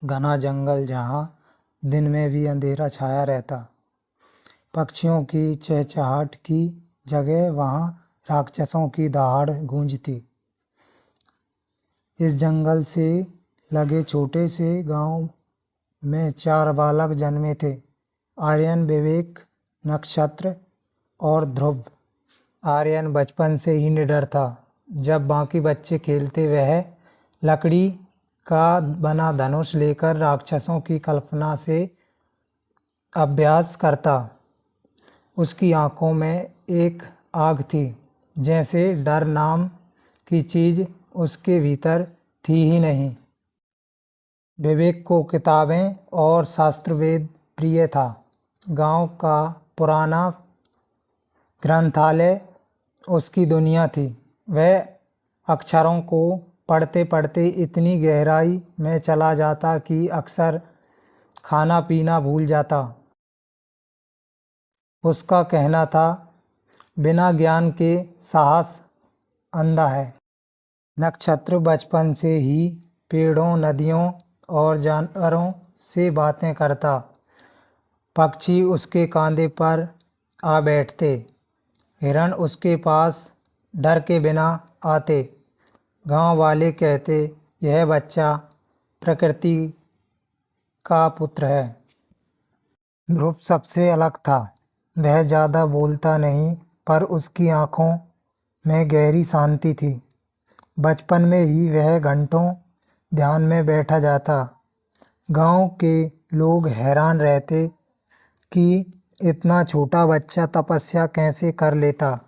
घना जंगल जहाँ दिन में भी अंधेरा छाया रहता। पक्षियों की चहचहाट की जगह वहाँ राक्षसों की दहाड़ गूंजती। इस जंगल से लगे छोटे से गांव में 4 बालक जन्मे थे, आर्यन, विवेक, नक्षत्र और ध्रुव। आर्यन बचपन से ही निडर था। जब बाकी बच्चे खेलते वह लकड़ी का बना धनुष लेकर राक्षसों की कल्पना से अभ्यास करता। उसकी आंखों में एक आग थी, जैसे डर नाम की चीज उसके भीतर थी ही नहीं। विवेक को किताबें और शास्त्र वेद प्रिय था। गांव का पुराना ग्रंथालय उसकी दुनिया थी। वह अक्षरों को पढ़ते पढ़ते इतनी गहराई में चला जाता कि अक्सर खाना पीना भूल जाता। उसका कहना था, बिना ज्ञान के साहस अंधा है। नक्षत्र बचपन से ही पेड़ों, नदियों और जानवरों से बातें करता। पक्षी उसके कंधे पर आ बैठते। हिरण उसके पास डर के बिना आते। गांव वाले कहते, यह बच्चा प्रकृति का पुत्र है। ध्रुव सबसे अलग था। वह ज़्यादा बोलता नहीं, पर उसकी आंखों में गहरी शांति थी। बचपन में ही वह घंटों ध्यान में बैठा जाता। गांव के लोग हैरान रहते कि इतना छोटा बच्चा तपस्या कैसे कर लेता।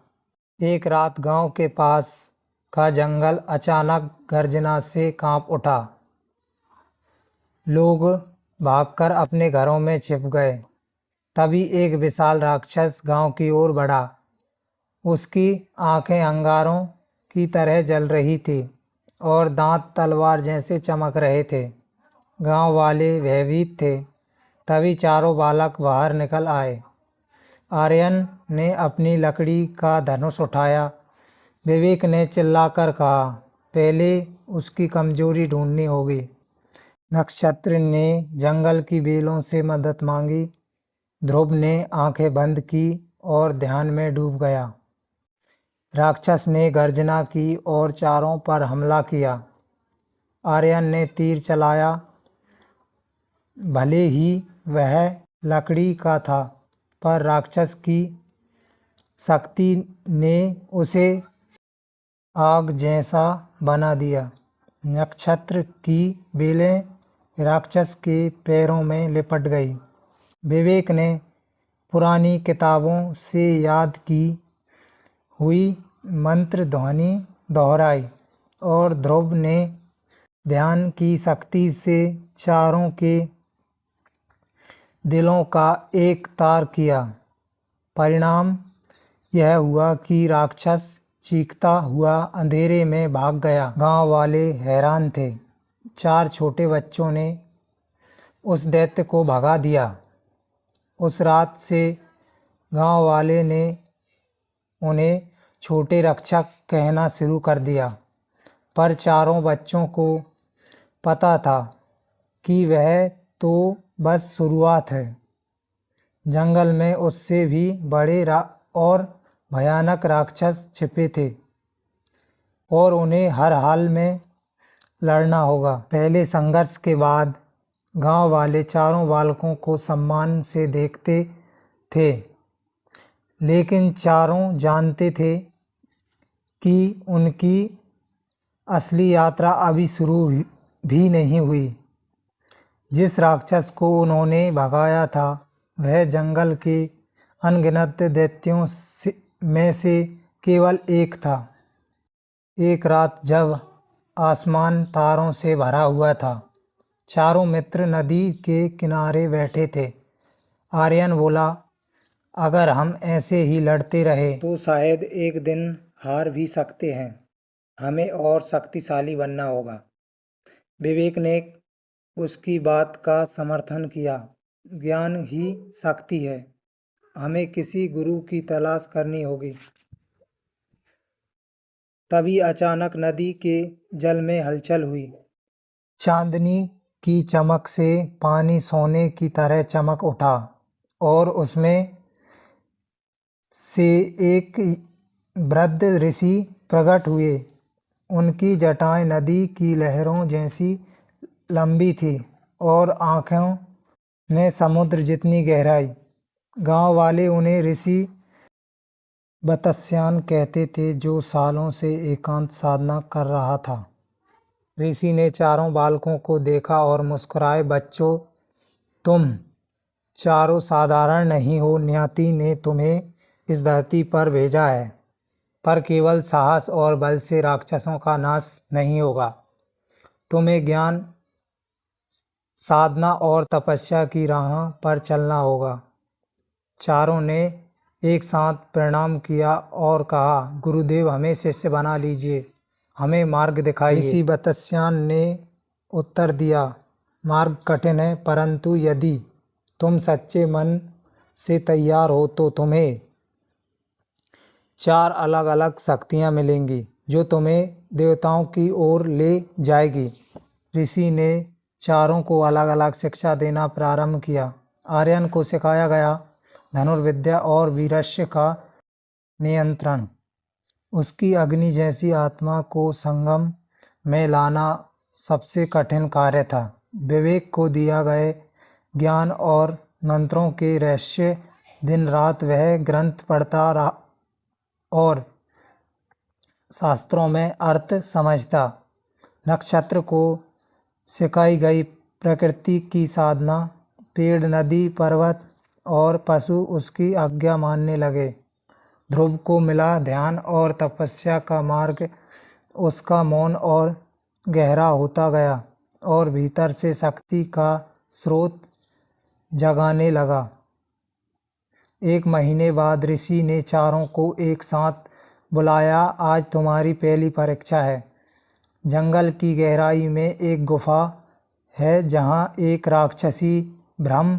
एक रात गांव के पास का जंगल अचानक गर्जना से कांप उठा। लोग भागकर अपने घरों में छिप गए। तभी एक विशाल राक्षस गांव की ओर बढ़ा। उसकी आंखें अंगारों की तरह जल रही थी और दांत तलवार जैसे चमक रहे थे। गांव वाले भयभीत थे। तभी चारों बालक बाहर निकल आए। आर्यन ने अपनी लकड़ी का धनुष उठाया। विवेक ने चिल्लाकर कहा, पहले उसकी कमजोरी ढूंढनी होगी। नक्षत्र ने जंगल की बेलों से मदद मांगी। ध्रुव ने आंखें बंद की और ध्यान में डूब गया। राक्षस ने गर्जना की और चारों पर हमला किया। आर्यन ने तीर चलाया। भले ही वह लकड़ी का था, पर राक्षस की शक्ति ने उसे आग जैसा बना दिया। नक्षत्र की बेलें राक्षस के पैरों में लिपट गई। विवेक ने पुरानी किताबों से याद की हुई मंत्र ध्वनि दोहराई और ध्रुव ने ध्यान की शक्ति से चारों के दिलों का एक तार किया। परिणाम यह हुआ कि राक्षस चीखता हुआ अंधेरे में भाग गया। गांव वाले हैरान थे। 4 छोटे बच्चों ने उस दैत्य को भगा दिया। उस रात से गांव वाले ने उन्हें छोटे रक्षक कहना शुरू कर दिया। पर चारों बच्चों को पता था कि वह तो बस शुरुआत है। जंगल में उससे भी बड़े और भयानक राक्षस छिपे थे और उन्हें हर हाल में लड़ना होगा। पहले संघर्ष के बाद गांव वाले चारों बालकों को सम्मान से देखते थे, लेकिन चारों जानते थे कि उनकी असली यात्रा अभी शुरू भी नहीं हुई। जिस राक्षस को उन्होंने भगाया था, वह जंगल के अनगिनत दैत्यों में से केवल एक था। एक रात जब आसमान तारों से भरा हुआ था, चारों मित्र नदी के किनारे बैठे थे। आर्यन बोला, अगर हम ऐसे ही लड़ते रहे तो शायद एक दिन हार भी सकते हैं। हमें और शक्तिशाली बनना होगा। विवेक ने उसकी बात का समर्थन किया। ज्ञान ही शक्ति है। हमें किसी गुरु की तलाश करनी होगी। तभी अचानक नदी के जल में हलचल हुई। चांदनी की चमक से पानी सोने की तरह चमक उठा और उसमें से एक वृद्ध ऋषि प्रकट हुए। उनकी जटाएं नदी की लहरों जैसी लंबी थी और आँखों में समुद्र जितनी गहराई। गांव वाले उन्हें ऋषि वत्स्यायन कहते थे, जो सालों से एकांत साधना कर रहा था। ऋषि ने चारों बालकों को देखा और मुस्कुराए, बच्चों, तुम चारों साधारण नहीं हो। नियति ने तुम्हें इस धरती पर भेजा है, पर केवल साहस और बल से राक्षसों का नाश नहीं होगा। तुम्हें ज्ञान, साधना और तपस्या की राह पर चलना होगा। चारों ने एक साथ प्रणाम किया और कहा, गुरुदेव, हमें शिष्य बना लीजिए, हमें मार्ग दिखाइए। ऋषि वत्स्यायन ने उत्तर दिया, मार्ग कठिन है, परंतु यदि तुम सच्चे मन से तैयार हो तो तुम्हें 4 अलग अलग शक्तियाँ मिलेंगी, जो तुम्हें देवताओं की ओर ले जाएगी। ऋषि ने चारों को अलग अलग शिक्षा देना प्रारंभ किया। आर्यन को सिखाया गया धनुर्विद्या और वीरस्य का नियंत्रण। उसकी अग्नि जैसी आत्मा को संगम में लाना सबसे कठिन कार्य था। विवेक को दिया गए ज्ञान और मंत्रों के रहस्य दिन रात वह ग्रंथ पढ़ता रहा और शास्त्रों में अर्थ समझता। नक्षत्र को सिखाई गई प्रकृति की साधना, पेड़, नदी, पर्वत और पशु उसकी आज्ञा मानने लगे। ध्रुव को मिला ध्यान और तपस्या का मार्ग। उसका मौन और गहरा होता गया और भीतर से शक्ति का स्रोत जगाने लगा। 1 महीने बाद ऋषि ने चारों को एक साथ बुलाया। आज तुम्हारी पहली परीक्षा है। जंगल की गहराई में एक गुफा है, जहाँ एक राक्षसी भ्रम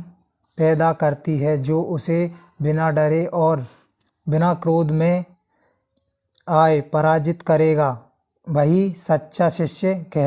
पैदा करती है, जो उसे बिना डरे और बिना क्रोध में आए पराजित करेगा। वही सच्चा शिष्य कह